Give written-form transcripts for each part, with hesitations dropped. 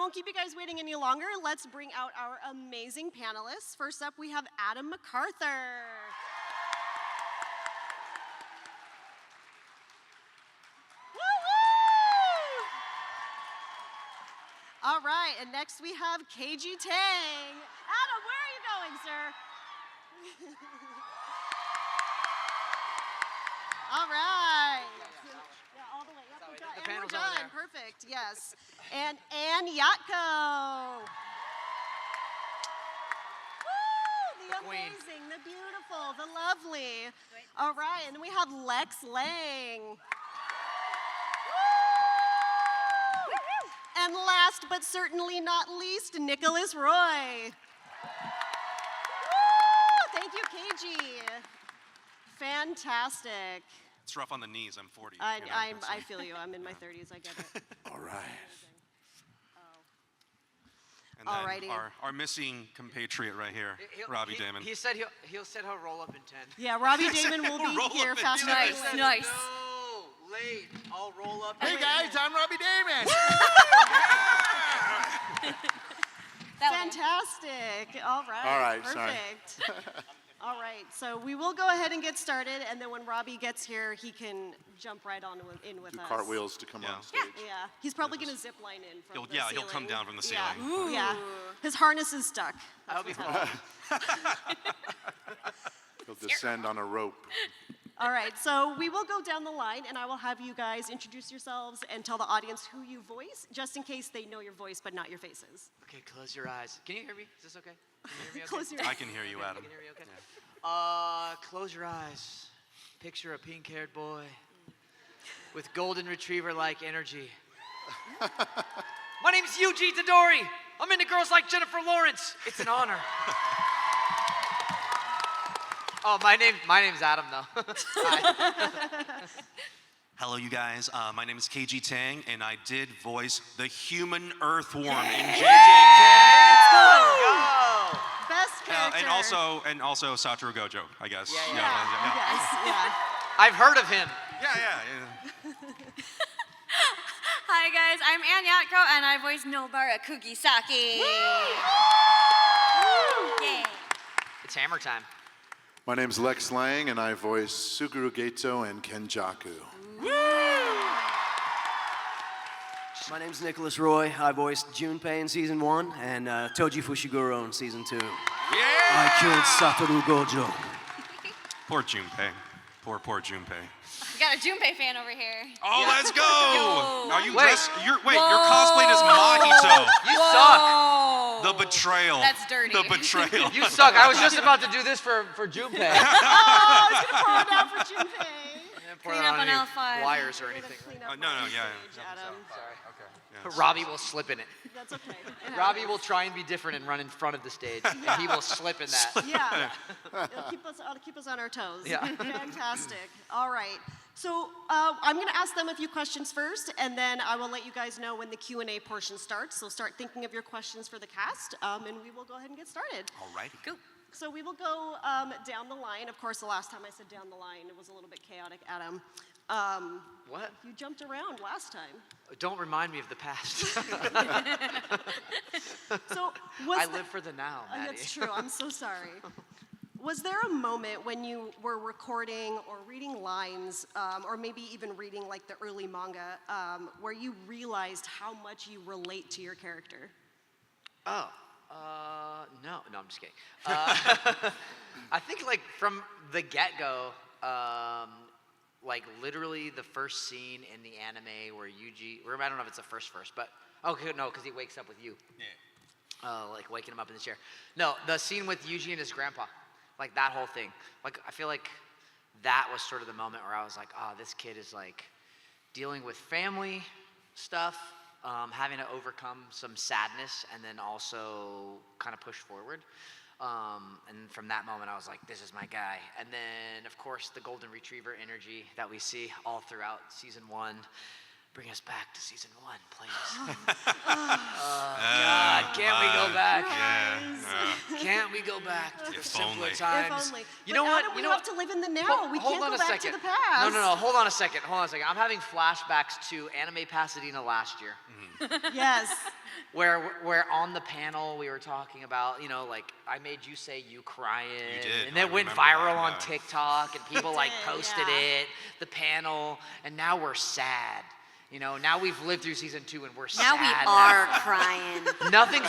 won't keep you guys waiting any longer. Let's bring out our amazing panelists. First up, we have Adam McArthur. All right, and next we have Kaiji Tang. Adam, where are you going, sir? All right. Yeah, all the way up. And we're done. Perfect, yes. And Yatco. Woo! The amazing, the beautiful, the lovely. All right, and then we have Lex Lang. And last but certainly not least, Nicolas Roye. Thank you, Kaiji. Fantastic. It's rough on the knees. I'm 40. I feel you. I'm in my 30s. I get it. All right. And then our missing compatriot right here, Robbie Daymond. He said he'll roll up in 10. Yeah, Robbie Daymond will be here fast enough. Nice. No, late. I'll roll up. Hey guys, I'm Robbie Daymond. Fantastic. All right. Perfect. Sorry. All right, so we will go ahead and get started, and then when Robbie gets here, he can jump right on in with Do us. cartwheels to come on stage. Yeah, he's probably going to zip line in from the ceiling. He'll come down from the ceiling. Yeah. His harness is stuck. That'll be fun. He'll descend on a rope. All right, so we will go down the line, and I will have you guys introduce yourselves and tell the audience who you voice, just in case they know your voice but not your faces. Okay, close your eyes. Can you hear me? Is this okay? Can you hear me okay? Close your eyes. I can hear you, Adam. You can hear me okay? Yeah. Close your eyes. Picture a pink-haired boy with golden retriever-like energy. My name's Yuji Tadori. I'm into girls like Jennifer Lawrence. It's an honor. Oh, my name's Adam, though. Hi. Hello, you guys. My name is Kaiji Tang, and I did voice the human earthworm in JJK. Go! Best character. And also Satoru Gojo, I guess. Yeah. I've heard of him. Yeah. Hi guys, I'm Yatco and I voice Nobara Kugisaki. Yay. It's hammer time. My name's Lex Lang, and I voice Suguru Geto and Kenjaku. My name's Nicolas Roye. I voiced Junpei in season 1 and Toji Fushiguro in season 2. Yeah! I killed Satoru Gojo. Poor Junpei. Poor Junpei. We got a Junpei fan over here. Oh, let's go! Yo. Are you you're Whoa. cosplayed as Mahito. You suck. The betrayal. That's dirty. The betrayal. You suck. I was just about to do this for Junpei. Oh, I was going to pour it out for Junpei. Clean up on L5. Wires or anything. No, yeah. Adam. Sorry. Okay. Robbie will slip in it. That's okay. Robbie will try and be different and run in front of the stage, and he will slip in that. Yeah. It'll keep us on our toes. Yeah. Fantastic. All right. So I'm going to ask them a few questions first, and then I will let you guys know when the Q&A portion starts. So start thinking of your questions for the cast, and we will go ahead and get started. All righty. Go. So we will go down the line. Of course, the last time I said down the line, it was a little bit chaotic, Adam. What? You jumped around last time. Don't remind me of the past. So I live for the now, Maddie. That's true. I'm so sorry. Was there a moment when you were recording or reading lines, or maybe even reading like the early manga, where you realized how much you relate to your character? Oh, no, I'm just kidding. I think like from the get-go, like literally the first scene in the anime where Yuji, or I don't know if it's the first, but okay, no, because he wakes up with you. Yeah. Like waking him up in the chair. No, the scene with Yuji and his grandpa, like that whole thing. Like I feel like that was sort of the moment where I was like, oh, this kid is like dealing with family stuff, having to overcome some sadness, and then also kind of push forward. And from that moment, I was like, this is my guy. And then, of course, the golden retriever energy that we see all throughout season 1. bring us back to season 1, please. God, can't we go back? Can't we go back to the simpler times? If only. You But know what? Adam, You we know have to live in the now. We hold can't on go a back second. to the past. No, hold on a second. I'm having flashbacks to Anime Pasadena last year. Yes. Where on the panel we were talking about, you know, like I made you say you crying. You did. And then I went remember viral that, on yeah. TikTok and people like did, posted yeah. it, the panel, and now we're sad. You know, now we've lived through season 2 and we're Now sad. we are crying. Nothing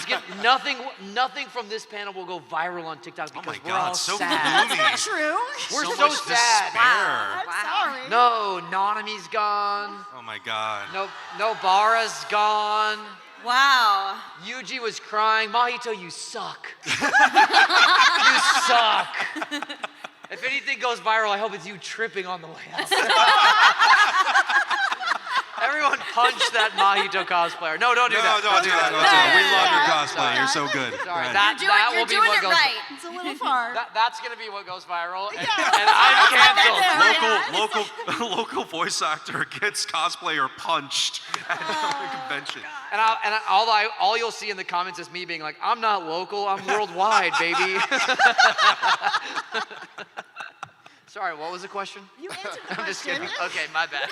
from this panel will go viral on TikTok because my we're God, all so sad. gloomy. True. We're So so much sad. despair. I'm sorry. No, Nanami's gone. Oh my God. No, Bara's gone. Wow. Yuji was crying. Mahito, you suck. You suck. If anything goes viral, I hope it's you tripping on the way out. Everyone punch that Mahito cosplayer. No, don't do that. Don't do that. Don't do that. We love your cosplay. You're so good. Sorry, Right. that You're will be doing what it goes. right. It's a little far. That's gonna be what goes viral, and I'm canceled. Local voice actor gets cosplayer punched at a convention. And all you'll see in the comments is me being like, "I'm not local. I'm worldwide, baby." Sorry, what was the question? You answered the I'm just question. kidding. Okay, my bad.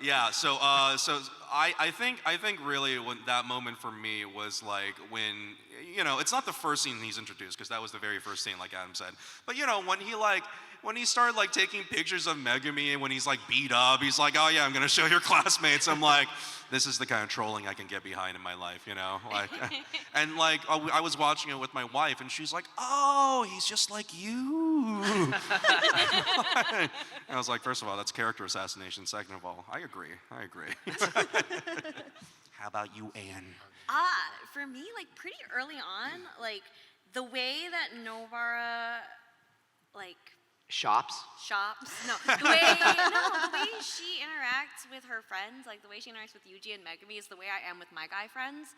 Yeah. So I think really when that moment for me was like when, you know, it's not the first scene he's introduced because that was the very first scene, like Adam said. But you know, when he started like taking pictures of Megumi and when he's like beat up, he's like, oh yeah, I'm gonna show your classmates. I'm like, this is the kind of trolling I can get behind in my life, you know? Like, and like I was watching it with my wife and she's like, oh, he's just like you. And I was like, first of all, that's character assassination. Second of all, I agree. How about you, Anne? For me, like pretty early on, like the way that Novara, like Shops. the way she interacts with her friends, like the way she interacts with Yuji and Megumi is the way I am with my guy friends.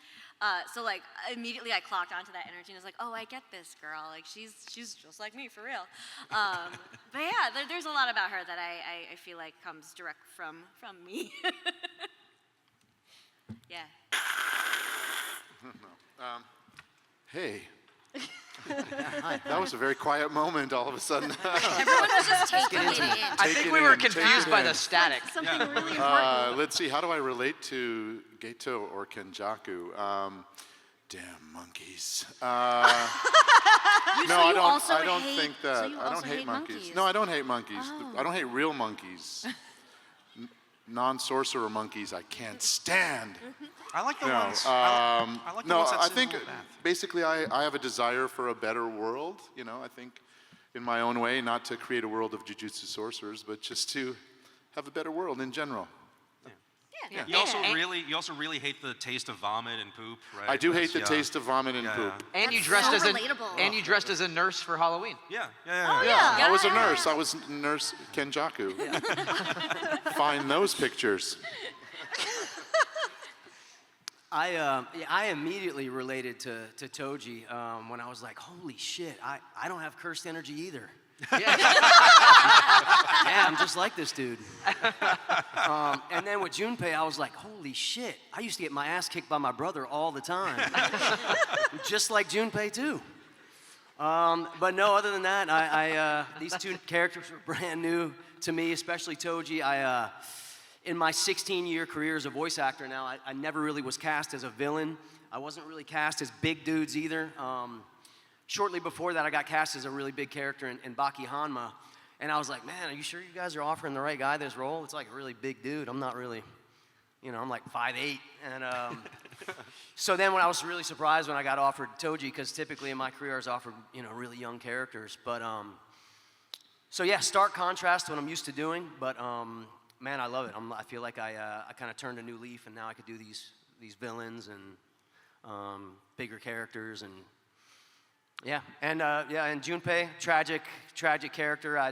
So like immediately I clocked onto that energy and was like, oh, I get this girl. Like she's just like me for real. But yeah, there's a lot about her that I feel like comes direct from me. Yeah. Hey. That was a very quiet moment all of a sudden. Everyone was just taking it in. I Take think it we were in, take confused it by in. the static. Something really important. Let's see, how do I relate to Geto or Kenjaku? Damn monkeys. No, I don't think that. I don't hate monkeys. No, I don't hate monkeys. I don't hate real monkeys. Non-sorcerer monkeys I can't stand. I like the No, ones. I like the no, ones that I sit in think the bath. basically I have a desire for a better world. You know, I think in my own way, not to create a world of jujutsu sorcerers, but just to have a better world in general. Yeah. You also really hate the taste of vomit and poop, right? I do hate the Yeah. taste of vomit and Yeah, poop. And you That's dressed so as relatable. a nurse for Halloween. Yeah. Yeah, I was a Yeah. nurse. I was Nurse Kenjaku. Find those pictures. I immediately related to Toji when I was like, holy shit, I don't have cursed energy either. Yeah. Yeah, I'm just like this dude. And then with Junpei, I was like, holy shit, I used to get my ass kicked by my brother all the time. Just like Junpei too. But no, other than that, these two characters were brand new to me, especially Toji. In my 16-year career as a voice actor now, I never really was cast as a villain. I wasn't really cast as big dudes either. Shortly before that, I got cast as a really big character in Baki Hanma. And I was like, man, are you sure you guys are offering the right guy this role? It's like a really big dude. I'm not really, I'm like 5'8". And so then when I was really surprised when I got offered Toji, because typically in my career I was offered, really young characters. But so yeah, stark contrast to what I'm used to doing. But man, I love it. I feel like I kind of turned a new leaf, and now I could do these villains and bigger characters and. Yeah, and Junpei, tragic character. I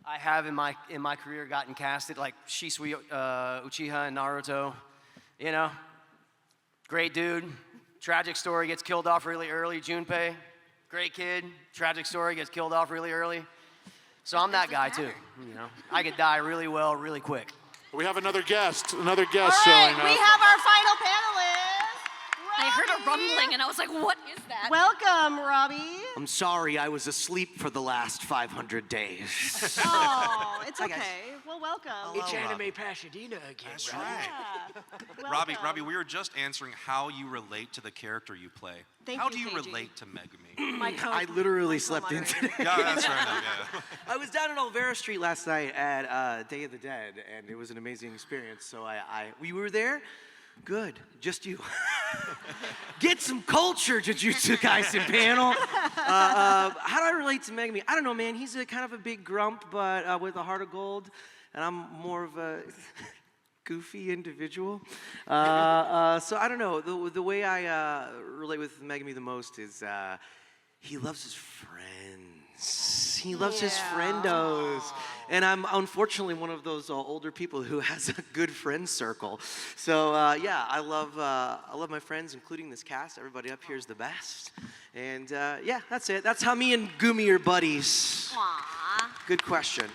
have in my career gotten casted like Shisui Uchiha in Naruto. Great dude, tragic story, gets killed off really early. Junpei, great kid, tragic story, gets killed off really early. So I'm that guy too. You know, I could die really well, really quick. We have another guest All right, showing up. we have our final panelist. I heard a Robbie. rumbling and I was like, what is that? Welcome, Robbie. I'm sorry, I was asleep for the last 500 days. Oh, it's Hi, guys. okay. Well, welcome. It's Anime Pasadena again. That's Robbie. right. Yeah. Robbie, Welcome. we were just answering how you relate to the character you play. Thank how you, do you Kaiji. relate to Megumi? My co- I literally my slept in co-moderator. today. Yeah, that's right. Yeah. I was down in Olvera Street last night at Day of the Dead, and it was an amazing experience. So we were there. Good, just you. Get some culture, Jujutsu Kaisen panel. How do I relate to Megumi? I don't know, man. He's a kind of a big grump, but with a heart of gold, and I'm more of a goofy individual. So I don't know. The way I relate with Megumi the most is he loves his friends. He loves his friendos. And I'm unfortunately one of those older people who has a good friend circle. So yeah, I love my friends, including this cast. Everybody up here is the best. And yeah, that's it. That's how me and Gumi are buddies. Aww. Good question.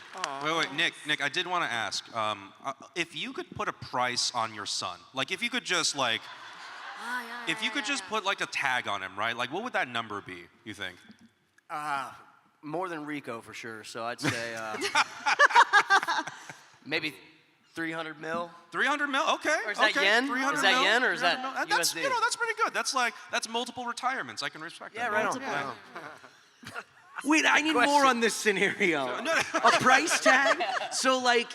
Wait, Nick, I did want to ask, if you could put a price on your son, like if you could just like, if you could just put like a tag on him, right? Like what would that number be, you think? More than Rico for sure. So I'd say maybe 300 mil. 300 mil, okay. Or is that okay. yen? 300 Is that mil? yen or is that 300 mil. That's, USD? you know, that's pretty good. That's multiple retirements. I can respect that. Yeah, right on. Multiple. Right on. Wait, I need more on this scenario. A price tag? So like,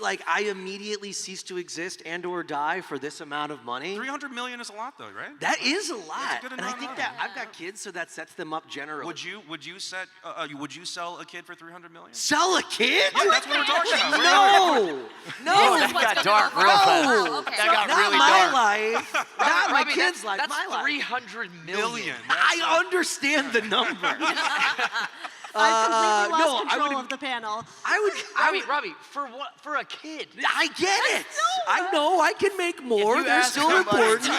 like I immediately cease to exist and/or die for this amount of money? 300 million is a lot, though, right? That is a lot. good And I amount think of that I've got kids, so that sets them up generally. Would you sell a kid for 300 million? Sell a kid? Yeah, that's what we're talking about. No, This is That what's got gonna dark go real wrong. fast. Oh, okay. That got not really my dark. life. Not my Robbie, kids' life. that's My life. 300 million. I understand the number. I've completely no, lost I control would- of the panel. Robbie, for what? For a kid? I get it. I know I can make more. you They're ask still somebody- important.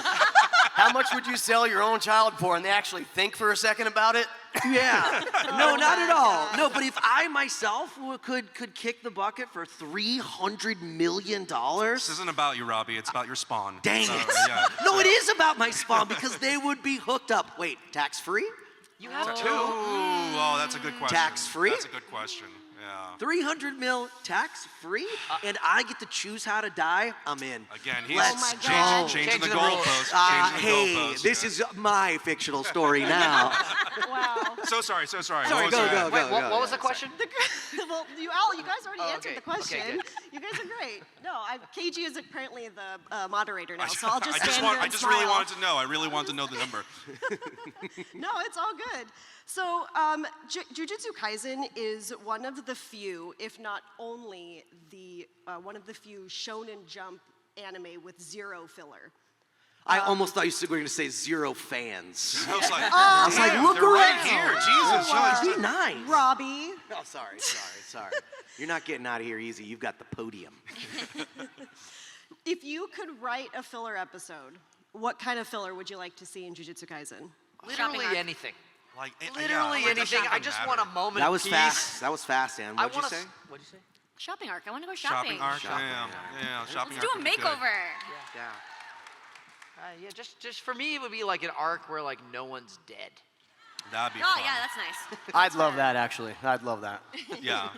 How much would you sell your own child for? And they actually think for a second about it? Yeah. No, not at all. No, but if I myself could kick the bucket for $300 million. This isn't about you, Robbie. It's about your spawn. Dang So, it. yeah. No, it is about my spawn because they would be hooked up. Wait, tax-free? You have two. Ooh, oh, that's a good question. Tax-free? That's a good question. Yeah. 300 mil tax-free? And I get to choose how to die? I'm in. Again, he's Let's Oh my God. changing the Changing the rules. goalposts. Changing the Hey, goalposts. this yeah. is my fictional story now. Wow. So sorry. Sorry, What was go, that? go, Wait, go. what was the question? Well, you guys already answered okay. the question. Okay, good. You guys are great. No, Kaiji is apparently the moderator now, so I'll just I stand here I and just really smile. wanted to know. I really wanted to know the number. No, it's all good. So, Jujutsu Kaisen is one of the few, if not only the one of the few Shonen Jump anime with zero filler. I almost thought you were going to say zero fans. I was like, I was like, look they're around. right here. Jesus. Be nice. Robbie, Oh, sorry. You're not getting out of here easy. You've got the podium. if you could write a filler episode, what kind of filler would you like to see in Jujutsu Kaisen? Literally anything. Like, Literally yeah, like, anything. that I doesn't just matter. want a moment That of was peace. fast. That was fast, Ann. What'd you say? What'd you say? Shopping arc. I want to go shopping. Shopping arc. Shopping, Yeah. Shopping Let's do arc a would be good. makeover. Yeah. Yeah, just for me, it would be like an arc where like no one's dead. That'd be Oh, fun. yeah, that's nice. I'd love that, actually. I'd love that. Yeah,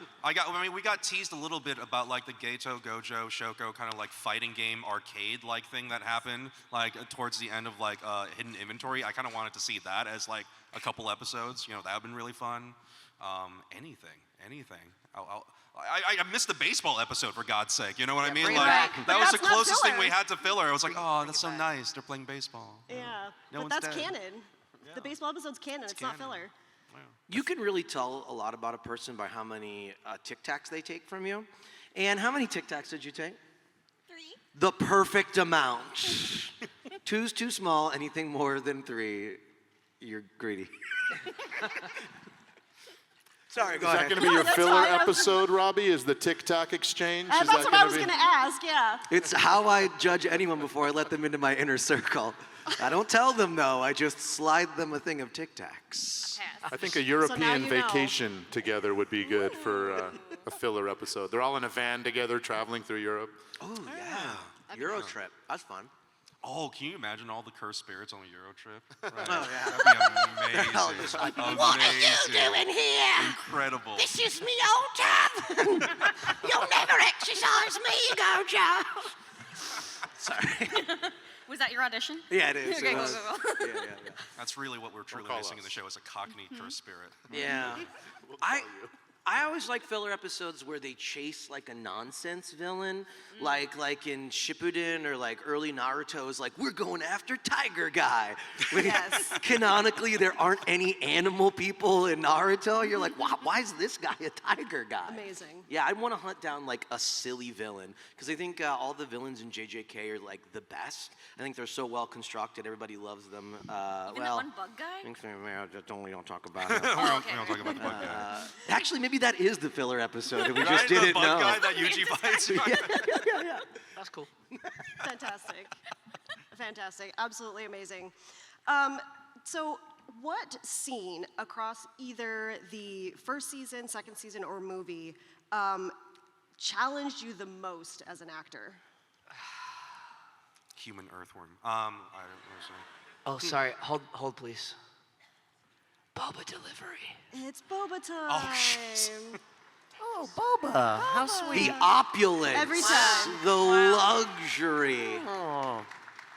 we got teased a little bit about like the Geto, Gojo, Shoko kind of like fighting game arcade like thing that happened like towards the end of like Hidden Inventory. I kind of wanted to see that as like a couple episodes. You know, that would been really fun. Anything. I missed the baseball episode for God's sake. You know what I mean? bring it Like back. that But was the that's not closest thing filler. we had to filler. I was like, oh, that's so nice. They're playing baseball. Yeah, No but one's that's dead. canon. The baseball episode's canon. It's not canon. filler. You can really tell a lot about a person by how many Tic Tacs they take from you. And how many Tic Tacs did you take? 3. The perfect amount. 2's too small. Anything more than 3, you're greedy. Sorry, go Is that ahead. going to be your that's filler fine. I was just- episode, Robbie? Is the Tic Tac exchange? Is That's that what I gonna was be- going to ask, yeah. It's how I judge anyone before I let them into my inner circle. I don't tell them though. I just slide them a thing of Tic Tacs. Pass. I think a European you know. vacation together would be good for a filler episode. They're all in a van together traveling through Europe. Oh yeah, Euro trip. That's fun. Oh, can you imagine all the cursed spirits on a Euro trip? Right. Oh yeah. That'd be all amazing. just like, What are you doing here? Incredible. This is me old tavern. You'll never exercise me, Gojo. Sorry. Was that your audition? Yeah, it is. Okay, It go, was. go, go. Yeah, yeah, That's really what we're truly call missing in us. the show is a Cockney cursed spirit. yeah. Yeah. I always like filler episodes where they chase like a nonsense villain, like in Shippuden or like early Naruto is like, we're going after Tiger Guy. When Yes. canonically there aren't any animal people in Naruto. You're like, why is this guy a tiger guy? Amazing. Yeah, I'd want to hunt down like a silly villain because I think all the villains in JJK are like the best. I think they're so well constructed. Everybody loves them. Even that one bug guy? Thanks, man. We don't talk about it. We okay. don't talk about the bug guy. Actually, maybe that is the filler episode, and we Right? just The didn't bug know. guy that Yuji fights. That's cool. Fantastic. Fantastic. Absolutely amazing. So, what scene across either the first season, second season, or movie challenged you the most as an actor? Human earthworm. I don't know. Oh, sorry. Hold, please. Boba delivery. It's boba time. Oh, shit. Oh, Boba. How sweet. The opulence, Every time. the luxury, Oh.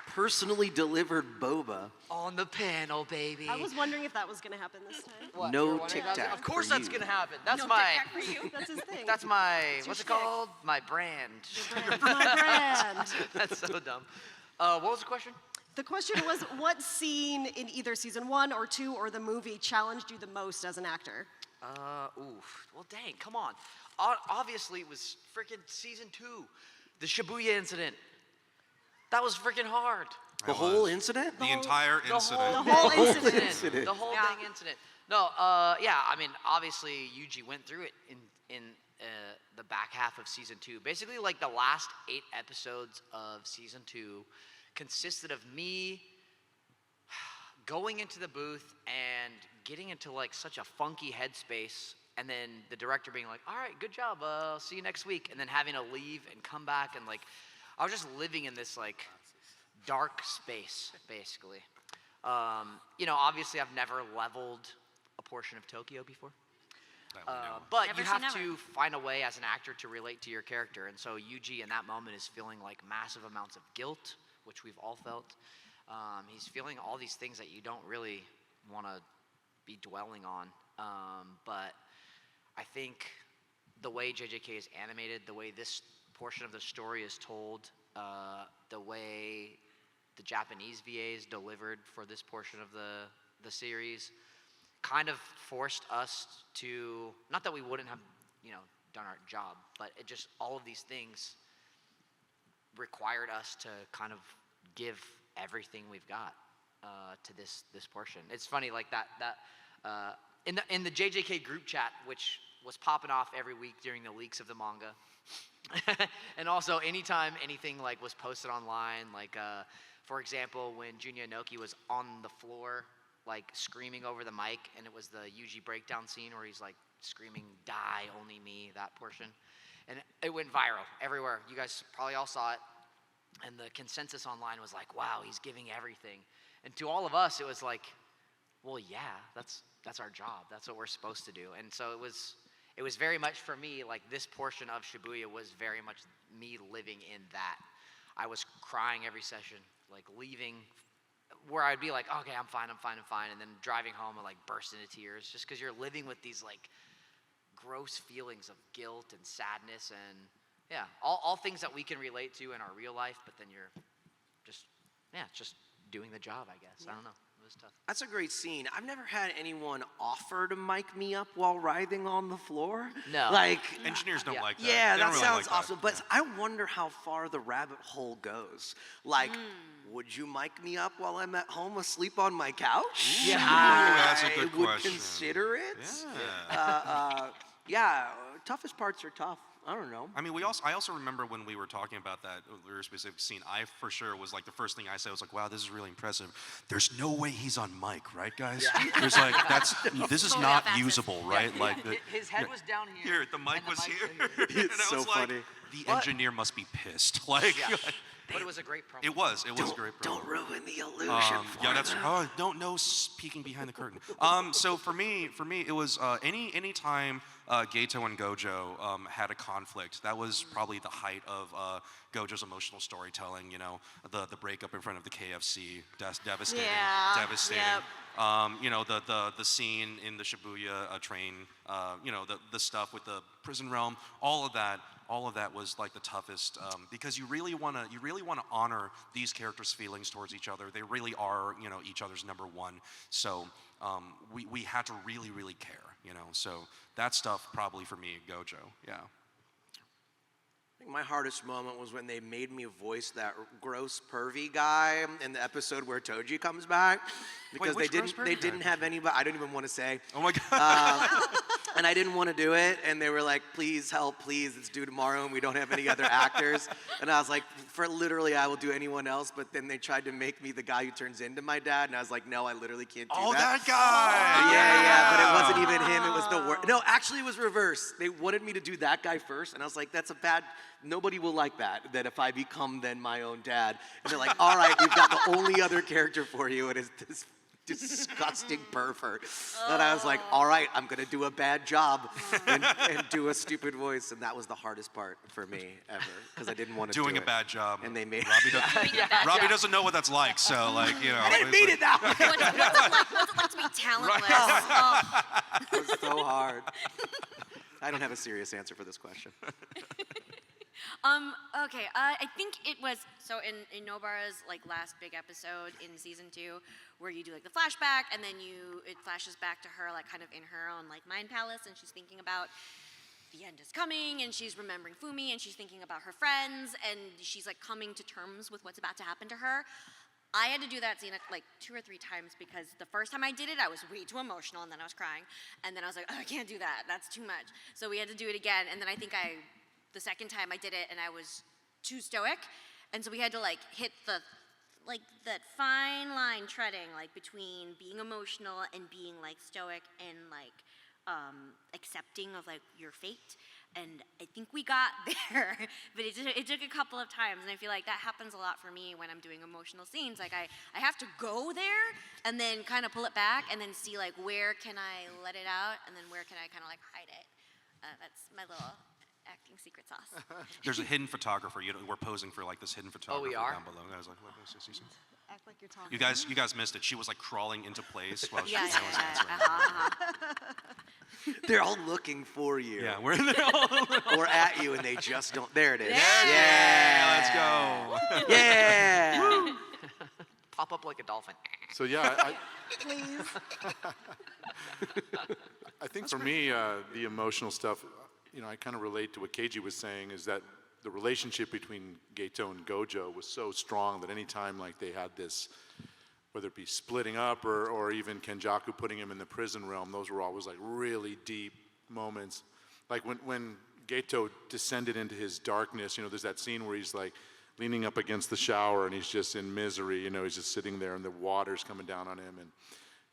personally delivered boba. On the panel, baby. I was wondering if that was going to happen this time. What, No you're wondering Tic about Tac that? Of course for that's you. gonna happen. That's No my. Tic Tac for you. That's his thing. That's my. your What's it shtick. called? My brand. My brand. That's so dumb. What was the question? The question was, what scene in either season 1 or 2 or the movie challenged you the most as an actor? Oof. Well, dang, come on. Obviously, it was freaking season 2, the Shibuya incident. That was freaking hard. The whole incident? The entire incident. The whole incident. incident. The whole Yeah. dang incident. No, yeah, I mean, obviously, Yuji went through it in the back half of season 2. Basically, like the last 8 episodes of season 2 consisted of me going into the booth and getting into like such a funky headspace, and then the director being like, all right, good job, see you next week, and then having to leave and come back, and like I was just living in this like dark space basically. You know, obviously I've never leveled a portion of Tokyo before, That we know. but Never you say have never. to find a way as an actor to relate to your character, and so Yuji in that moment is feeling like massive amounts of guilt, which we've all felt. He's feeling all these things that you don't really want to be dwelling on, but I think the way JJK is animated, the way this portion of the story is told, the way the Japanese VAs delivered for this portion of the series, kind of forced us to, not that we wouldn't have, you know, done our job, but it just, all of these things required us to kind of give everything we've got to this portion. It's funny, like that in the JJK group chat, which was popping off every week during the leaks of the manga, and also anytime anything like was posted online, like for example, when Junya Inoki was on the floor, like screaming over the mic, and it was the Yuji breakdown scene where he's like screaming, "Die, only me," that portion, and it went viral everywhere. You guys probably all saw it. And the consensus online was like, wow, he's giving everything. And to all of us, it was like, well, yeah, that's our job. That's what we're supposed to do. And so it was very much for me, like this portion of Shibuya was very much me living in that. I was crying every session, like leaving where I'd be like, okay, I'm fine. And then driving home, I'd like burst into tears just because you're living with these like gross feelings of guilt and sadness and yeah, all things that we can relate to in our real life, but then you're just doing the job, I guess. I don't know. It was tough. That's a great scene. I've never had anyone offer to mic me up while writhing on the floor. No. Like, Engineers don't Yeah. like that. yeah, They that don't really sounds like that. awesome. But I wonder how far the rabbit hole goes. Like, would you mic me up while I'm at home asleep on my couch? Yeah. That's a good I would question. consider it. Yeah. Yeah, toughest parts are tough. I don't know. I mean, I also remember when we were talking about that very specific scene, I for sure was like, the first thing I said was like, wow, this is really impressive. There's no way he's on mic, right, guys? There's like, this is not usable, right? Like, His head was down here. Here, the mic was here. And It's I so was like, funny. the engineer must be pissed. Like, Yeah. But it was a great promo. it was a great promo. Don't ruin the illusion for Yeah, that's them. no peeking behind the curtain. So for me, it was any time Gato and Gojo had a conflict. That was probably the height of Gojo's emotional storytelling. You know, the breakup in front of the KFC, devastating, Yeah, devastating. yep. You know, the scene in the Shibuya train. You know, the stuff with the prison realm. All of that was like the toughest because you really want to honor these characters' feelings towards each other. They really are, you know, each other's number one. So we had to really, really care, you know. So that stuff probably for me, Gojo, yeah. I think my hardest moment was when they made me voice that gross pervy guy in the episode where Toji comes back, because which gross they pervy didn't guy? have anybody. I don't even want to say. Oh my God. And I didn't want to do it, and they were like, please help, please, it's due tomorrow, and we don't have any other actors. And I was like, for literally, I will do anyone else, but then they tried to make me the guy who turns into my dad, and I was like, no, I literally can't do Oh, that. that guy. Yeah, but it wasn't even him, it was the worst. No, actually, it was reverse. They wanted me to do that guy first, and I was like, that's a bad, nobody will like that if I become then my own dad. And they're like, all right, we've got the only other character for you, and it's this disgusting pervert. And I was like, all right, I'm gonna do a bad job and do a stupid voice, and that was the hardest part for me ever, because I didn't want to do it. Doing a bad job. And they made Robbie doesn't know what that's like, so like, you know. I didn't mean it that way. What's it like to be talentless? Oh. It was so hard. I don't have a serious answer for this question. Okay, I think it was, so in Nobara's like last big episode in season 2, where you do like the flashback, and then it flashes back to her like kind of in her own like mind palace, and she's thinking about the end is coming, and she's remembering Fumi, and she's thinking about her friends, and she's like coming to terms with what's about to happen to her. I had to do that scene like 2 or 3 times, because the first time I did it, I was way too emotional, and then I was crying, and then I was like, oh, I can't do that, that's too much. So we had to do it again, and then I think the second time I did it, and I was too stoic, and so we had to like hit that fine line treading like between being emotional and being like stoic and like accepting of like your fate. And I think we got there, but it took a couple of times, and I feel like that happens a lot for me when I'm doing emotional scenes. Like I have to go there and then kind of pull it back and then see like where can I let it out, and then where can I kind of like hide it. That's my little acting secret sauce. There's a hidden photographer. You know, we're posing for like this hidden photographer we are? down below. I was like, what is this? Act like you're talking. You guys missed it. She was like crawling into place while she Yeah, was yeah, yeah. They're all looking for you. Yeah, we're in there all Or at you, and they just don't. There it is. Yeah, let's go. Yeah. Pop up like a dolphin. So yeah, Please. I think for me, the emotional stuff, you know, I kind of relate to what Kaiji was saying, is that the relationship between Gato and Gojo was so strong that any time like they had this, whether it be splitting up or even Kenjaku putting him in the prison realm, those were always like really deep moments. Like when Gato descended into his darkness, you know, there's that scene where he's like leaning up against the shower and he's just in misery, you know, he's just sitting there and the water's coming down on him, and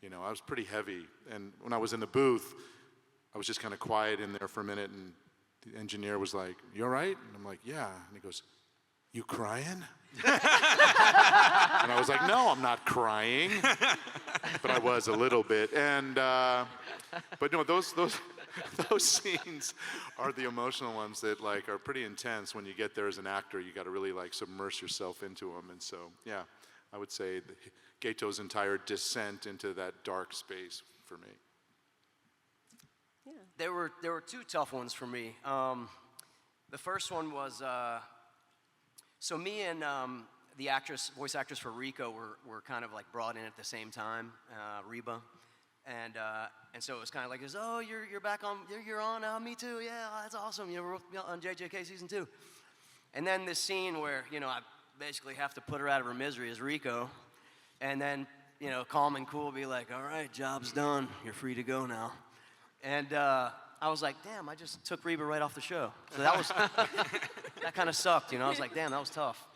you know, I was pretty heavy. And when I was in the booth, I was just kind of quiet in there for a minute, and the engineer was like, "You all right?" And I'm like, "Yeah." And he goes, "You crying?" And I was like, "No, I'm not crying," but I was a little bit. And but no, those scenes are the emotional ones that like are pretty intense. When you get there as an actor, you got to really like submerge yourself into them. And so, yeah, I would say Gato's entire descent into that dark space for me. There were 2 tough ones for me. The first one was, so me and the voice actress for Rico were kind of like brought in at the same time, Reba, and so it was kind of like, oh, you're back on, you're on, me too, yeah, that's awesome, we're on JJK season 2, and then this scene where I basically have to put her out of her misery as Rico, and then calm and cool, be like, all right, job's done, you're free to go now. And I was like, damn, I just took Reba right off the show. So that was, that kind of sucked, you know? I was like, damn, that was tough.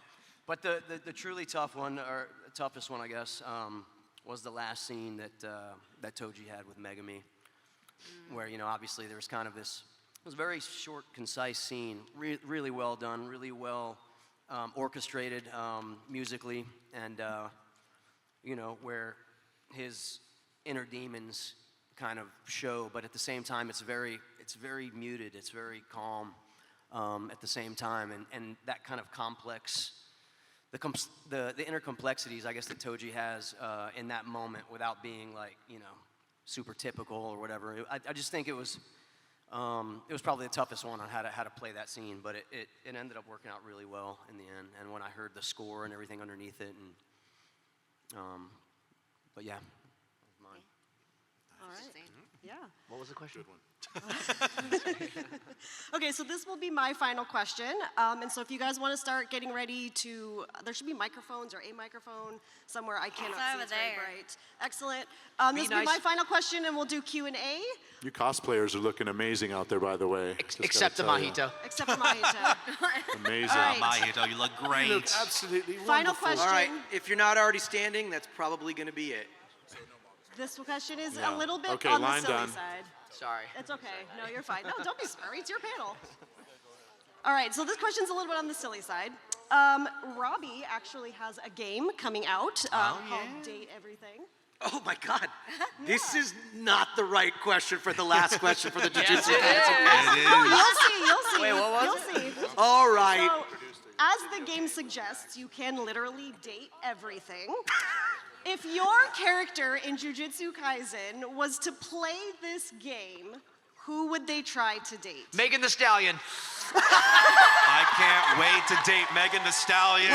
But the truly tough one, or toughest one, I guess, was the last scene that Toji had with Megami, where, you know, obviously there was kind of this, it was a very short, concise scene, really well done, really well orchestrated musically, and, you know, where his inner demons kind of show, but at the same time, it's very muted, it's very calm at the same time, and that kind of complex, the inner complexities, I guess, that Toji has in that moment, without being like, you know, super typical or whatever. I just think it was probably the toughest one on how to play that scene, but it ended up working out really well in the end. And when I heard the score and everything underneath it, and but yeah, that was mine. All right. Yeah. What was the question? Good one. Okay, so this will be my final question. And so if you guys want to start getting ready to, there should be microphones or a microphone somewhere. I cannot see, over it's very there. bright. Excellent. This will be nice. my final question, and we'll do Q&A, You cosplayers are looking amazing out there, by the way. Just Except the gotta tell mojito. except for Mahito. you. Amazing. All right. Mahito, you look great. You look absolutely Final wonderful. question. All right, if you're not already standing, that's probably going to be it. This question is Yeah. a little bit Okay, on the line silly done. side. Sorry. It's okay. No, you're fine. No, don't be sorry. It's your panel. All right, so this question's a little bit on the silly side. Robbie actually has a game coming out called Date Everything. Oh my God, this is not the right question for the last question for the Jujutsu Yes, it Kaisen. is. Oh, you'll see. Wait, what was you'll see. All right. So, as the game suggests, you can literally date everything. If your character in Jujutsu Kaisen was to play this game, who would they try to date? Megan the Stallion. I can't wait to date Megan the Stallion.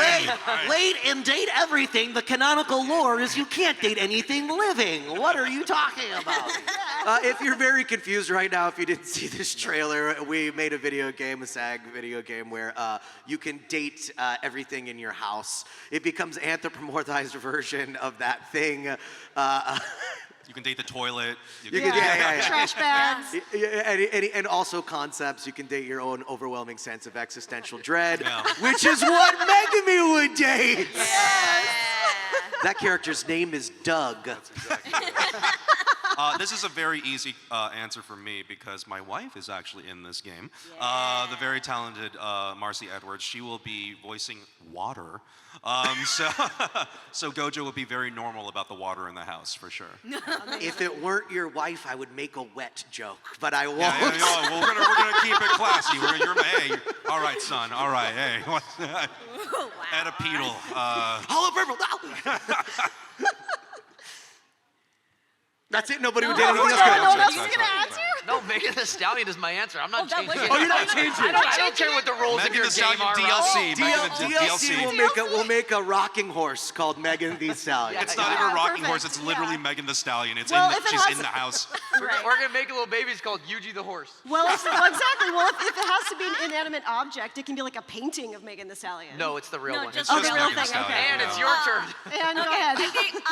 Wait and date everything. The canonical lore is you can't date anything living. What are you talking about? If you're very confused right now, if you didn't see this trailer, we made a video game, a SAG video game, where you can date everything in your house. It becomes an anthropomorphized version of that thing. You can date the toilet. You can- yeah. Trash bags. And also concepts. You can date your own overwhelming sense of existential dread, Yeah. which is what Megami would date. That character's name is Doug. This is a very easy answer for me because my wife is actually in this game. The very talented Marcy Edwards. She will be voicing water. So Gojo will be very normal about the water in the house for sure. If it weren't your wife, I would make a wet joke, but I won't. Yeah, well, we're gonna keep it classy. Hey, all right, son. All right, hey. Add a pedal. Hollow purple. No. That's it. Nobody would date anyone. No, That's good. that's he's gonna answer. No, Megan the Stallion is my answer. I'm not changing it. Oh, you're not changing it. I don't care what the rules of Megan your the game Stallion are. DLC. Megan the DLC will make a rocking horse called Megan the Stallion. It's not even a rocking perfect. horse. It's literally Yeah. Megan the Stallion. It's Well, if it she's has- in the house. We're gonna make a little baby. It's called Yuji the horse. Well, exactly. Well, if it has to be an inanimate object, it can be like a painting of Megan the Stallion. No, it's the real No, one. just It's the just real Megan thing, Stallion. okay. And it's your turn. And go Okay, ahead. I think,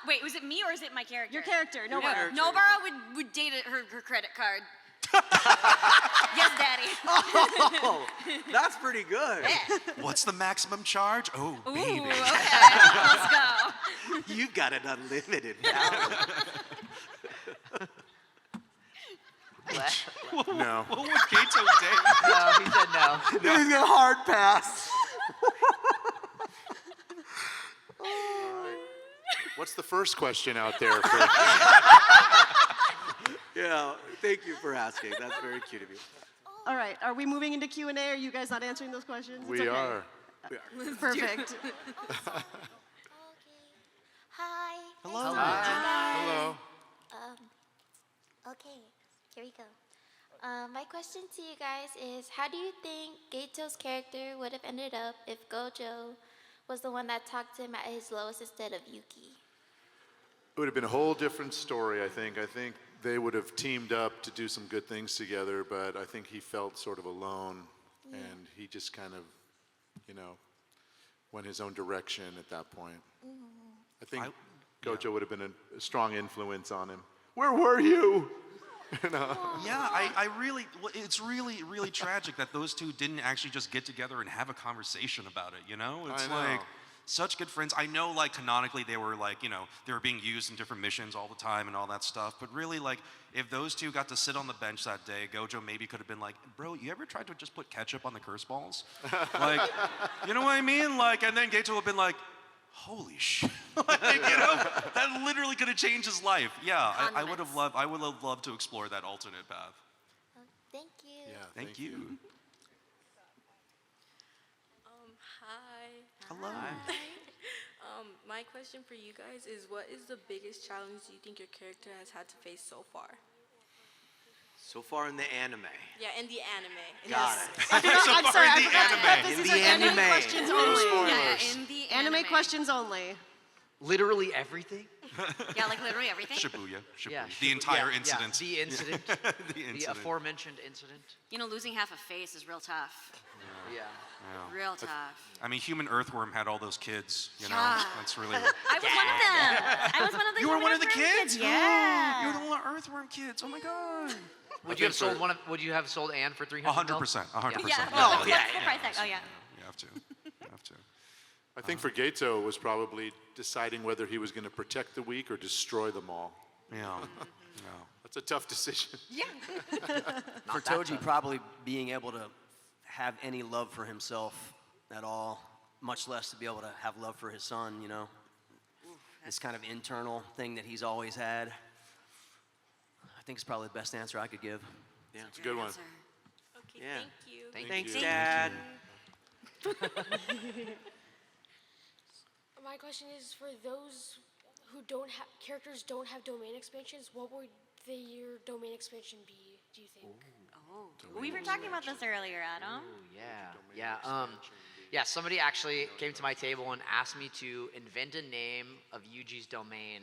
wait, was it me or is it my character? Your character, Nobara. Nobara would date her credit card. Yes, Daddy. Oh, that's pretty good. What's the maximum charge? Oh, Ooh, baby. okay, let's go. You've got an unlimited power. No. What would Gato date? No, he said no. This is a hard pass. What's the first question out there? For, Yeah, thank you for asking. That's very cute of you. All right, are we moving into Q&A? Are you guys not answering those questions? It's we okay. are. Perfect. Hi. Hello. Hello. Okay, here we go. My question to you guys is, how do you think Gato's character would have ended up if Gojo was the one that talked to him at his lowest instead of Yuki? It would have been a whole different story, I think. I think they would have teamed up to do some good things together, but I think he felt sort of alone, and he just kind of, went his own direction at that point. I think Gojo would have been a strong influence on him. Where were you? Yeah, I really, it's really, really tragic that those two didn't actually just get together and have a conversation about it, you know? It's I know. like, such good friends. I know, like, canonically they were, like, you know, they were being used in different missions all the time and all that stuff, but really, like, if those two got to sit on the bench that day, Gojo maybe could have been like, bro, you ever tried to just put ketchup on the curse balls? Like, you know what I mean? Like, and then Gato would have been like, holy shit. Like, you know, that literally could have changed his life. Yeah, I would have loved to explore that alternate path. Thank you. Yeah, Thank you. Hi. Hello. My question for you guys is, what is the biggest challenge you think your character has had to face so far? So far in the anime. Yeah, in the anime. Got it. I'm sorry, I in the forgot anime. that this In is the an anime anime. questions No only. spoilers. Yeah, in the Anime questions only. Literally everything? Yeah, like literally everything. Shibuya. Yeah. The entire yeah, incident. The incident. The The incident. aforementioned incident. You know, losing half a face is real tough. Yeah. Yeah. Real tough. I mean, human earthworm had all those kids, you know? Yeah. That's really... I was one of them. I was one of the. You were human one of the earthworm kids? Yeah. You were the little earthworm kids. Oh my god. Would you have sold Would you have sold Anne for 300? 100%. 100%. Yeah. Oh, What's yeah, the price tag? Oh yeah. You have to. You have to. I think for Gato was probably deciding whether he was going to protect the weak or destroy them all. Yeah. Yeah. That's a tough decision. For Toji, probably being able to have any love for himself at all, much less to be able to have love for his son, you know? This kind of internal thing that he's always had. I think it's probably the best answer I could give. Yeah. It's a good one. Okay, Yeah. thank you. Thanks, you. Dad. My question is for those who characters don't have domain expansions, what would your domain expansion be, do you think? Oh, we were talking about this earlier, Adam. Yeah, somebody actually came to my table and asked me to invent a name of Yuji's domain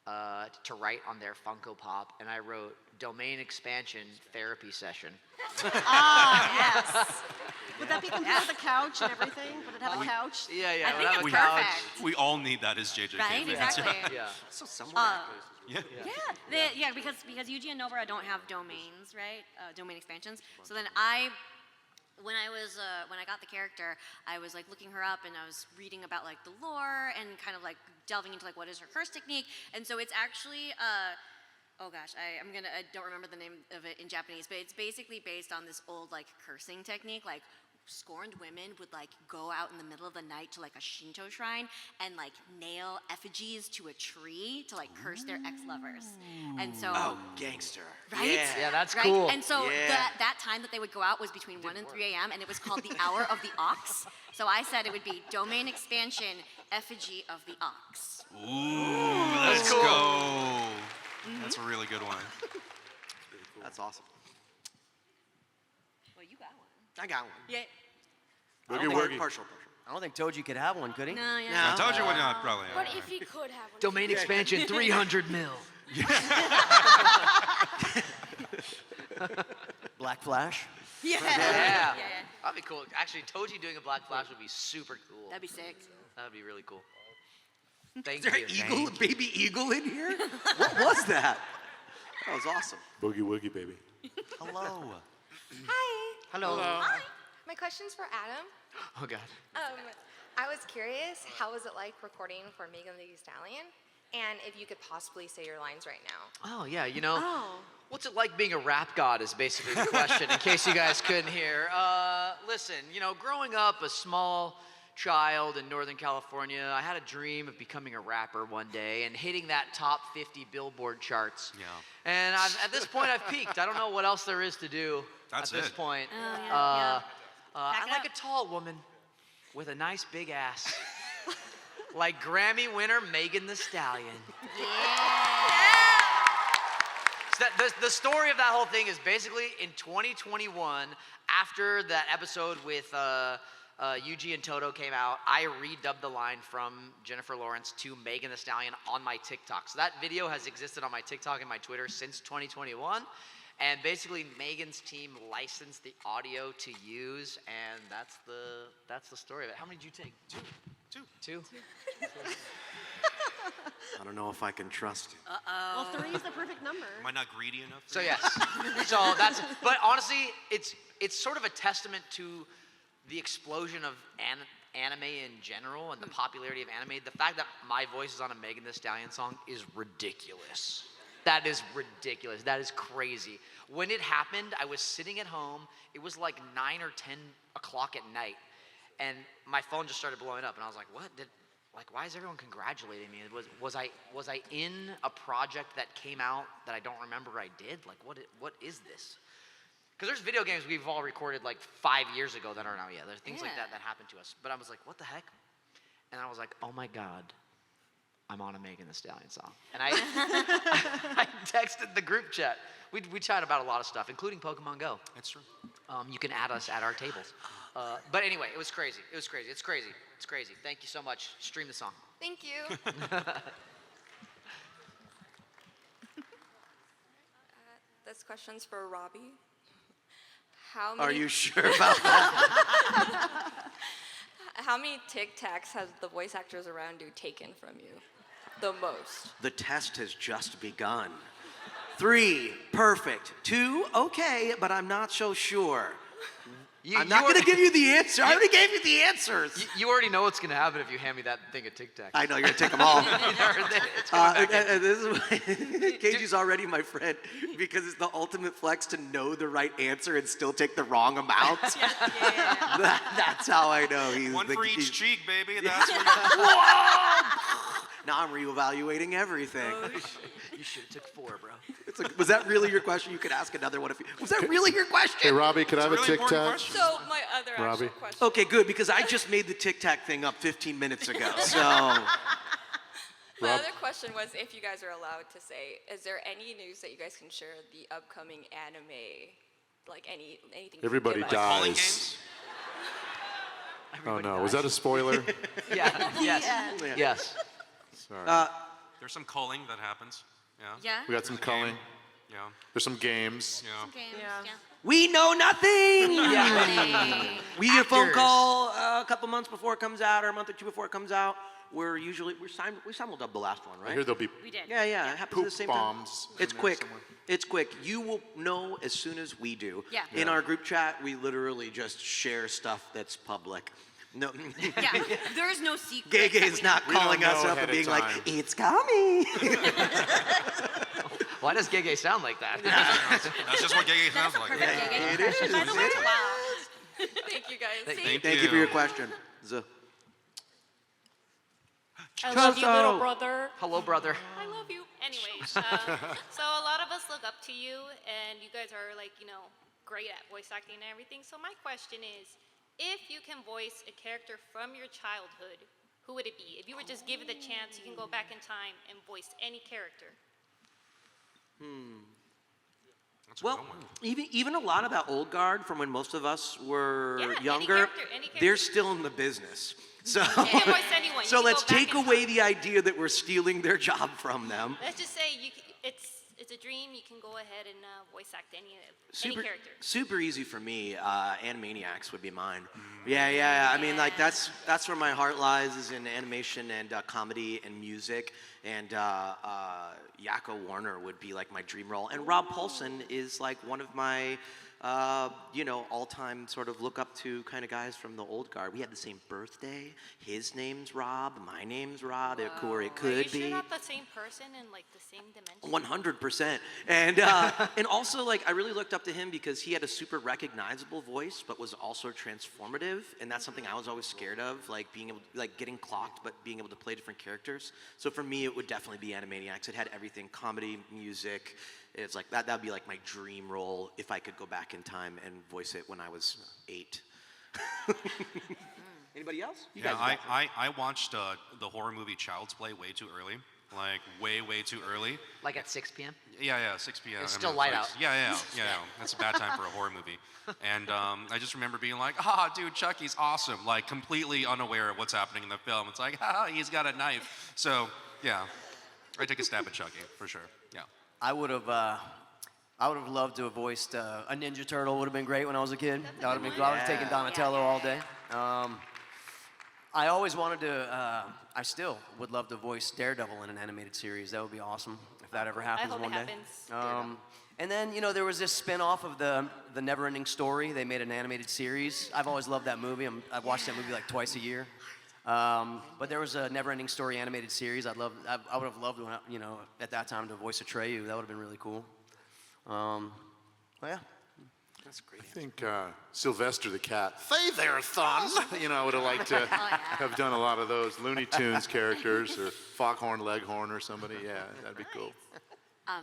to write on their Funko Pop, and I wrote Domain Expansion Therapy Session. Yes. Would that be complete with a couch and everything? Would it have a couch? Yeah, I we'll think have it's a couch. perfect. We all need that as JJ. Right? Exactly. Yeah. So someone. Yeah. Yeah, because Yuji and Nobara don't have domains, right? Domain expansions. So then when I got the character, I was like looking her up and I was reading about like the lore and kind of like delving into like what is her curse technique. And so it's actually oh gosh, I don't remember the name of it in Japanese, but it's basically based on this old like cursing technique. Like scorned women would like go out in the middle of the night to like a Shinto shrine and like nail effigies to a tree to like curse their ex-lovers. And so Oh, gangster. right? Yeah. Yeah, that's right? cool. And so Yeah. that time that they would go out was between 1 and 3 a.m. and it was called the Hour of the Ox. So I said it would be Domain Expansion Effigy of the Ox. Ooh, let's cool. go. That's a really good one. That's awesome. Well, you got one. I got one. Yeah. Boogie woogie. Partial. I don't think Toji could have one, could he? No, yeah. I told you what not probably. But if he could have one. Domain Expansion 300 mil. Black Flash? Yeah. Yeah. That'd be cool. Actually, Toji doing a Black Flash would be super cool. That'd be sick. That'd be really cool. Thank Is there you. an eagle, a baby eagle in here? What was that? That was awesome. Boogie woogie, baby. Hello. Hi. Hello. My question's for Adam. Oh God. I was curious, how was it like recording for Megan Thee Stallion? And if you could possibly say your lines right now. Oh yeah, you know, what's it like being a rap god is basically the question. In case you guys couldn't hear, listen, you know, growing up a small child in Northern California, I had a dream of becoming a rapper one day and hitting that top 50 Billboard charts. Yeah. And at this point, I've peaked. I don't know what else there is to do That's at this it. point. Oh, yeah. I Back it like up. a tall woman with a nice big ass. Like Grammy winner Megan Thee Stallion. So the story of that whole thing is basically in 2021, after that episode with Yuji and Toto came out, I redubbed the line from Jennifer Lawrence to Megan Thee Stallion on my TikTok. So that video has existed on my TikTok and my Twitter since 2021. And basically, Megan's team licensed the audio to use, and that's the story of it. How many did you take? Two. I don't know if I can trust you. Well, 3 is the perfect number. Am I not greedy enough? So yes. So that's. But honestly, it's sort of a testament to the explosion of anime in general and the popularity of anime. The fact that my voice is on a Megan Thee Stallion song is ridiculous. That is ridiculous. That is crazy. When it happened, I was sitting at home. It was like 9 or 10 o'clock at night, and my phone just started blowing up, and I was like, "What? Why is everyone congratulating me? Was I in a project that came out that I don't remember I did? Like, what is this?" Because there's video games we've all recorded like 5 years ago that aren't out yet. There's things like that happened to us. But I was like, "What the heck?" And I was like, "Oh my God, I'm on a Megan Thee Stallion song." And I texted the group chat. We chat about a lot of stuff, including Pokemon Go. That's true. You can add us at our tables. But anyway, it was crazy. It was crazy. It's crazy. It's crazy. Thank you so much. Stream the song. Thank you. This question's for Robbie. How many? Are you sure about that? How many Tic Tacs has the voice actors around you taken from you? The most. The test has just begun. 3, perfect. 2, okay, but I'm not so sure. I'm not going to give you the answer. I already gave you the answers. You already know what's going to happen if you hand me that thing of Tic Tac. I know, you're going to take them all. It's coming back in. And this is why Keiji's already my friend, because it's the ultimate flex to know the right answer and still take the wrong amount. That's how I know he's One the for each he's- cheek, baby. That's what Now I'm reevaluating everything. You should have took 4, bro. It's like, was that really your question? You could ask another one if you. Was that really your question? Hey, Robbie, could I have a really Tic important Tac? question. So my other Robbie? actual question. Okay, good, because I just made the Tic Tac thing up 15 minutes ago. So My Rob- other question was if you guys are allowed to say, is there any news that you guys can share the upcoming anime, like anything? Everybody give us? dies. Calling games? Oh no, was that a spoiler? Yeah. Yes. Yes. Sorry. There's some culling that happens. Yeah. Yeah. We got some culling. Yeah. There's some games. Yeah. Games, Yeah. yeah. we know nothing. Nothing. We get a phone Actors. call a couple months before it comes out, or a month or 2 before it comes out. We simul-dub the last one, I right? hear there'll be We did. Yeah, it happens at the poop same time. bombs. in It's there quick. somewhere. It's quick. You will know as soon as we do. Yeah. In our group chat, we literally just share stuff that's public. No. Yeah. There is no secret. Gege that is we not We don't calling us know up ahead and of being like, time. it's coming. Why does Gege sound like that? That's just what Gege sounds like. Perfect Gege it impression, by is. the way. Wow. Thank you guys. Thank you for your question. I love you, little Choso. brother. Hello, brother. I love you. Anyways, so a lot of us look up to you, and you guys are like, great at voice acting and everything. So my question is, if you can voice a character from your childhood, who would it be? If you were just given the chance, you can go back in time and voice any character. That's a Well, good one. even a lot of that old guard from when most of us were Yeah, any younger, character, any character. they're still in the business. So, You can voice anyone. You so can let's go back take in away the idea that we're stealing their job from them. Let's just say it's a dream. You can go ahead and voice act any character. Super easy for me. Animaniacs would be mine. Yeah. I mean, like that's where my heart lies, is in animation and comedy and music. And Yatco Warner would be like my dream role. And Rob Paulson is like one of my all-time sort of look up to kind of guys from the old guard. We had the same birthday. His name's Rob. My name's Rob. It Are could you be. sure not the same person in like the same dimension? 100%. And and also, like, I really looked up to him because he had a super recognizable voice, but was also transformative, and that's something I was always scared of, like being able, like getting clocked, but being able to play different characters. So for me, it would definitely be Animaniacs. It had everything: comedy, music. It's like that'd be like my dream role if I could go back in time and voice it when I was 8. Anybody else? You Yeah, guys got it. I watched the horror movie Child's Play way too early. Like way too early. Like at 6 p.m.? Yeah, 6 p.m. It's on still Netflix. light out. Yeah. That's a bad time for a horror movie. And I just remember being like, dude, Chucky's awesome. Like completely unaware of what's happening in the film. It's like, he's got a knife. So yeah, I take a stab at Chucky for sure. Yeah. I would have loved to have voiced a Ninja Turtle. Would have been great when I was a kid. That would have been. I would have taken Donatello all day. I always wanted to. I still would love to voice Daredevil in an animated series. That would be awesome if that ever happens hope it one day. happens. And then there was this spin-off of the Never-Ending Story. They made an animated series. I've always loved that movie. I've watched that movie like twice a year. But there was a Never-Ending Story animated series. I would have loved, at that time to voice Atreyu. That would have been really cool. Well, yeah. That's great. I think Sylvester the cat. Hey there, son. I would have liked to have done a lot of those Looney Tunes characters, or Foghorn Leghorn or somebody. Yeah, that'd be cool.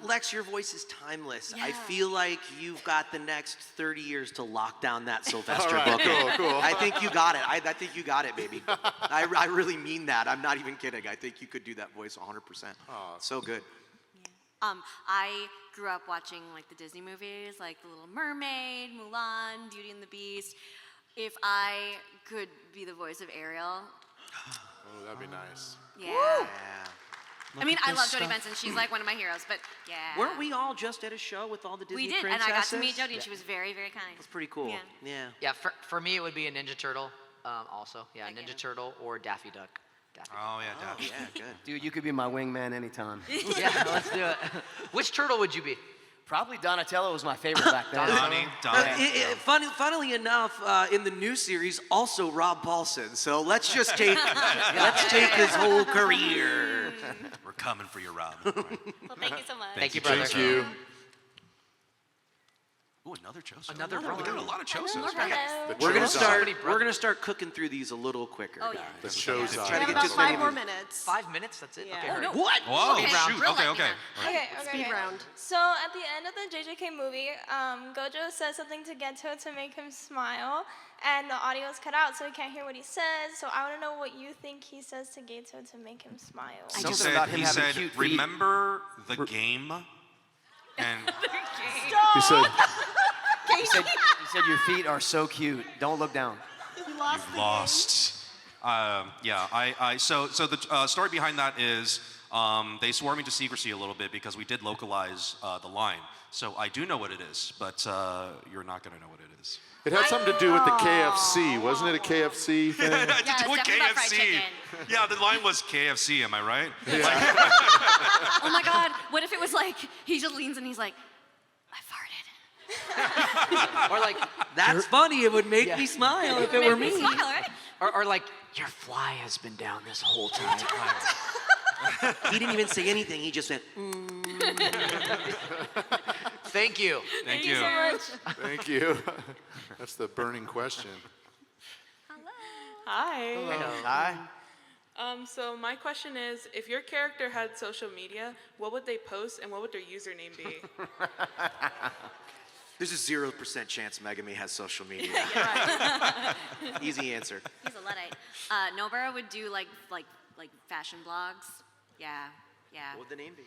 Lex, your voice is timeless. I Yeah. feel like you've got the next 30 years to lock down that Sylvester All right, book. cool. I think you got it. I think you got it, baby. I really mean that. I'm not even kidding. I think you could do that voice 100%. So good. I grew up watching like the Disney movies, like The Little Mermaid, Mulan, Beauty and the Beast. If I could be the voice of Ariel, Oh, that'd be nice. yeah. Yeah. I mean, I love Jodie Benson. She's like one of my heroes, but yeah. Weren't we all just at a show with all the Disney We did, princesses? and I got to meet Jodie, and she was very, very kind. That's pretty cool. Yeah. Yeah, for me it would be a Ninja Turtle. Also, yeah, Again. Ninja Turtle or Daffy Duck. Oh yeah, Daffy. Yeah, good. Dude, you could be my wingman anytime. Yeah, let's do it. Which turtle would you be? Probably Donatello was my favorite back then. Donnie. Funnily enough, in the new series, also Rob Paulson. So let's just take his whole career. We're coming for you, Rob. Well, thank you so much. Thank you, brother. Thank you. Ooh, another Choso. Another We're getting a lot of Chosos. Hello. The We're gonna Chozai. start. Many We're gonna start cooking through these a little quicker. Oh, yeah. The guys. Chozai. Try to We have get about this many 5 more of you. minutes. 5 minutes, that's it? Yeah. Okay. Oh, no. What? Whoa, Okay, shoot. real Okay, life, okay. yeah. Speed Okay. round. So at the end of the JJK movie, Gojo says something to Geto to make him smile, and the audio is cut out, so we can't hear what he says. So I want to know what you think he says to Geto to make him smile. I He just- said, about him having cute feet. remember the game? And He said, He said, your feet are so cute. Don't look down. You lost the lost. So the story behind that is they swore me to secrecy a little bit because we did localize the line. So I do know what it is, but you're not going to know what it is. it had something to do with the KFC. Wasn't it a KFC thing? It had to Yeah, do with it's definitely about fried KFC. chicken. Yeah, the line was KFC, am I right? Oh my God, what if it was like, he just leans and he's like, I farted. Or like, That's funny. It would make me smile if it were me. Smile, right? or like, your fly has been down this whole time. He didn't even say anything. He just went. Thank you. Thank you. so much. Thank you. That's the burning question. Hi. Hi. So my question is, if your character had social media, what would they post and what would their username be? There's a 0% chance Megami has social media. Easy answer. He's a Luddite. Nobara would do like fashion blogs. Yeah. What would the name be?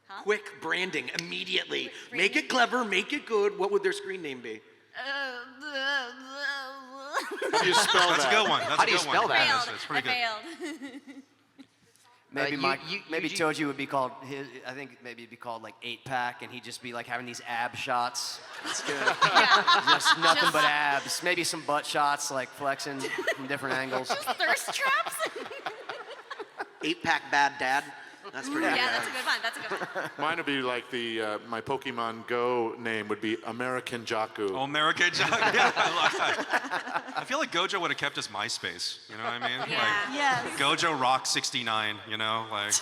Huh? Quick branding immediately. Quick Make it branding. clever. Make it good. What would their screen name be? How do you spell That's a that? good one. That's How a do you good spell one. that? Yeah, Failed. that's pretty I good. failed. Maybe maybe Yuji- Toji would be called I think maybe it'd be called like 8-pack, and he'd just be like having these ab shots. That's good. Yeah. Just nothing but abs. Maybe some butt shots, like flexing from different angles. Thirst traps. 8-pack bad dad. That's pretty good. Yeah, that's a good one. That's a good one. Mine would be like my Pokemon Go name would be American Jaku. Oh, American Jack. Yeah, I love that. I feel like Gojo would have kept his MySpace. You know what I mean? Yeah. Like, Yes. Gojo Rock 69, you know? Like,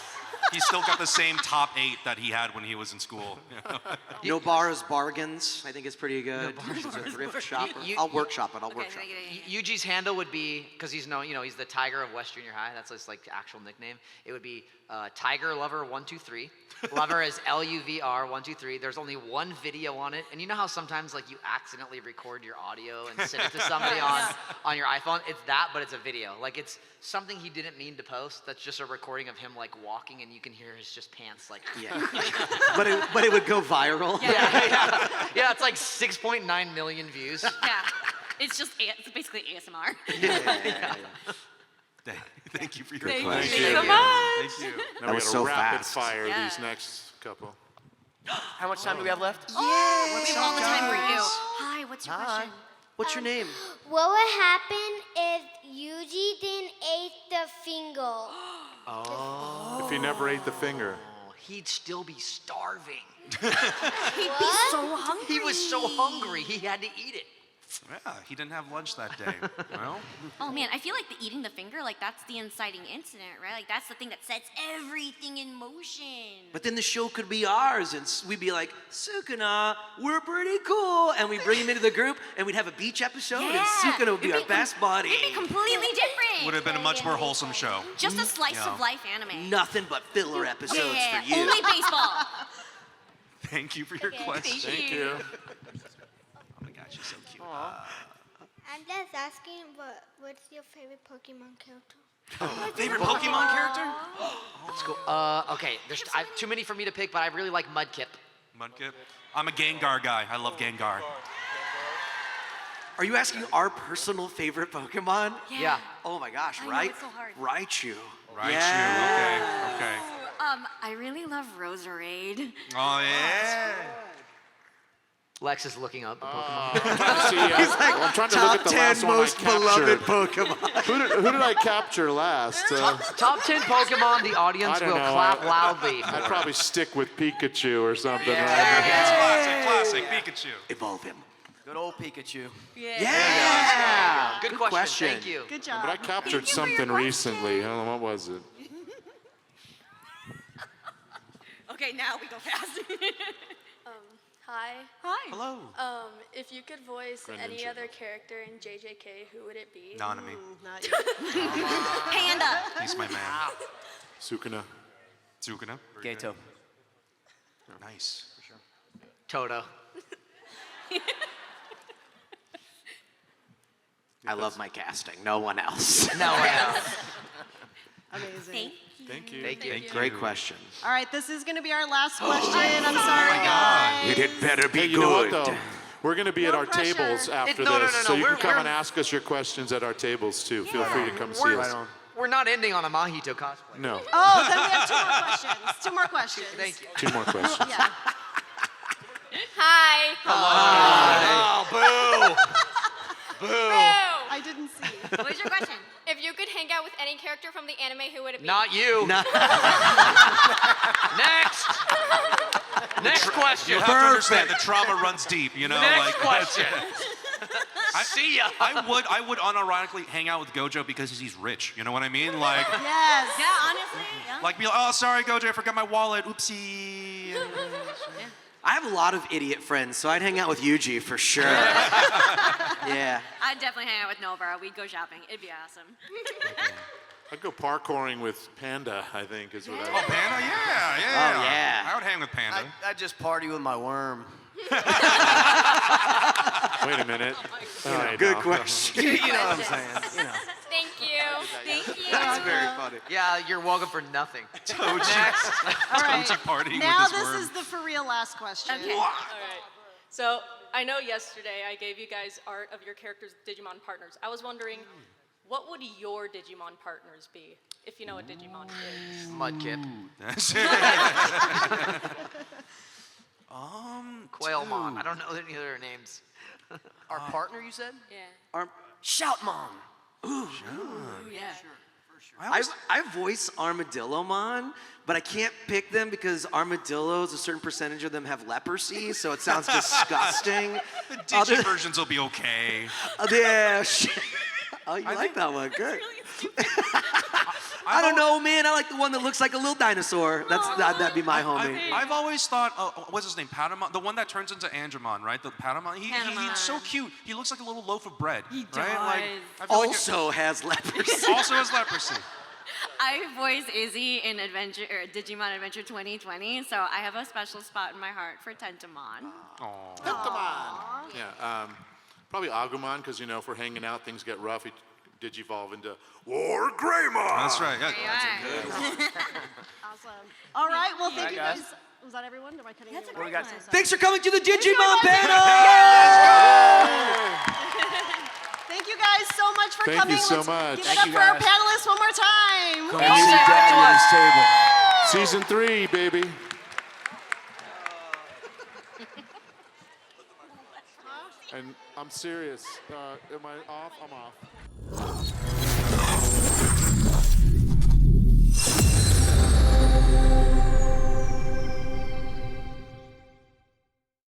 he's still got the same top 8 that he had when he was in school. You know? Nobara's Bargains, I think is pretty good. He's a thrift shopper. I'll workshop it. I'll Okay, workshop can I it. get a- Yuji's handle would be, because he's known, he's the Tiger of West Junior High. That's his like actual nickname. It would be Tiger Lover 123. Lover is LUVR 123. There's only one video on it, and you know how sometimes like you accidentally record your audio and send it to somebody on your iPhone. It's that, but it's a video. Like it's something he didn't mean to post. That's just a recording of him like walking, and you can hear his just pants like. Yeah. but it would go viral. Yeah, it's like 6.9 million views. Yeah. It's basically ASMR. Yeah. Thank you for your Thank question. you so much. Thank you. Now That we was gotta so rapid fast. fire Yeah. these next couple. How much time do we have left? We have all the time for you. Hi, what's your Hi. question? What's your name? What would happen if Yuji didn't eat the finger? If he never ate the finger. He'd still be starving. He'd be so hungry. He was so hungry, he had to eat it. Yeah, he didn't have lunch that day. Well, Oh man, I feel like the eating the finger, like that's the inciting incident, right? Like that's the thing that sets everything in motion. But then the show could be ours, and we'd be like, Sukuna, we're pretty cool. And we'd bring him into the group, and we'd have a beach episode, and Sukuna would be our best buddy. It'd be completely different. would have been a much more wholesome show. Just a slice of life anime. Nothing but filler episodes Yeah, for you. only baseball. Thank you for your question. Thank you. Oh my gosh, she's so cute. I'm just asking, but what's your favorite Pokemon character? Favorite Pokemon character? Let's go. Okay, there's too many for me to pick, but I really like Mudkip. Mudkip? I'm a Gengar guy. I love Gengar. Are you asking our personal favorite Pokemon? Yeah. Oh my gosh, I know, right? it's so hard. Raichu. Raichu, Yeah. okay. I really love Roserade. Oh, yeah. Lex is looking up the Pokemon. He's like, I'm trying to look at the last one I most beloved captured. Pokemon. Who did I capture last? Top 10 Pokemon the audience I don't will know. clap loudly. I'd probably stick with Pikachu or something. It's classic Pikachu. Evolve him. Good old Pikachu. Yeah. Good question. Thank you. Good job. But I captured something recently. I don't know, what was it? Okay, now we go fast. Hi. Hi. Hello. If you could voice any other character in JJK, who would it be? Nanami. Not you. Panda. He's my man. Sukuna. Sukuna. Gato. Nice. For sure. Toto. I love my casting. No one else. No one else. Amazing. Thank you. Thank you. Great question. All right, this is going to be our last question. I'm sorry, guys. It better be Hey, you know what though? We're going to be at our pressure. tables after No, this, so you we're- can come we're- and ask us your questions at our tables too. Feel free to come see us. We're not ending on a Mahito cosplay. No, Oh, then we have 2 more questions. 2 more questions. Thank you. 2 more questions. Yeah. Hi. Oh, boo. Boo. I didn't see. What was your question? If you could hang out with any character from the anime, who would it be? Not you. Next. Next question. You have to understand the trauma runs deep, you know? Next like, question. See ya. I would unironically hang out with Gojo because he's rich. You know what I mean? Like, Yes. Yeah, honestly. Yeah. like be like, oh, sorry, Gojo, I forgot my wallet. Oopsie. I have a lot of idiot friends, so I'd hang out with Yuji for sure. Yeah. I'd definitely hang out with Nova. We'd go shopping. It'd be awesome. I'd go parkouring with Panda, I think, is what I Oh, would. Panda? Yeah. Oh, yeah. I would hang with Panda. I'd just party with my worm. Wait a minute. Good question. You know what I'm saying? You know. Thank you. Thank you. That's very funny. Yeah, you're welcome for nothing. All right. Toji partying Now with his this worm. is the for real last question. Okay. All right. So I know yesterday I gave you guys art of your characters' Digimon partners. I was wondering, what would your Digimon partners be, if you know what Digimon is? Mudkip. Quailmon. I don't know any of their names. Our partner, you said? Yeah. Shout Mom. Yeah. I voice Armadillomon, but I can't pick them because armadillos, a certain percentage of them have leprosy, so it sounds disgusting. The Digi versions will be okay. Yeah, shit. Oh, you like that one? Good. I don't know, man. I like the one that looks like a little dinosaur. That'd be my homie. I've always thought, what's his name? Patamon? The one that turns into Andromon, right? The Patamon? He's so cute. He looks like a little loaf of bread. He right? Like, does. I feel like Also has leprosy. also has leprosy. I voice Izzy in Digimon Adventure 2020, so I have a special spot in my heart for Tentamon. Pentamon. Yeah, probably Agumon, because, you know, if we're hanging out, things get rough. He digivolve into War Greymon. That's right. Yeah. Awesome. All right. Well, thank you guys. Was that everyone? Am I cutting That's a anyone? great one. Thanks for coming to the Digimon panel! Thank you guys so much for Thank coming. you so Let's much. Give it Thank up you, for our guys. panelists one more time. Come and sit down at this table. Season 3, baby. And I'm serious. Am I off? I'm off.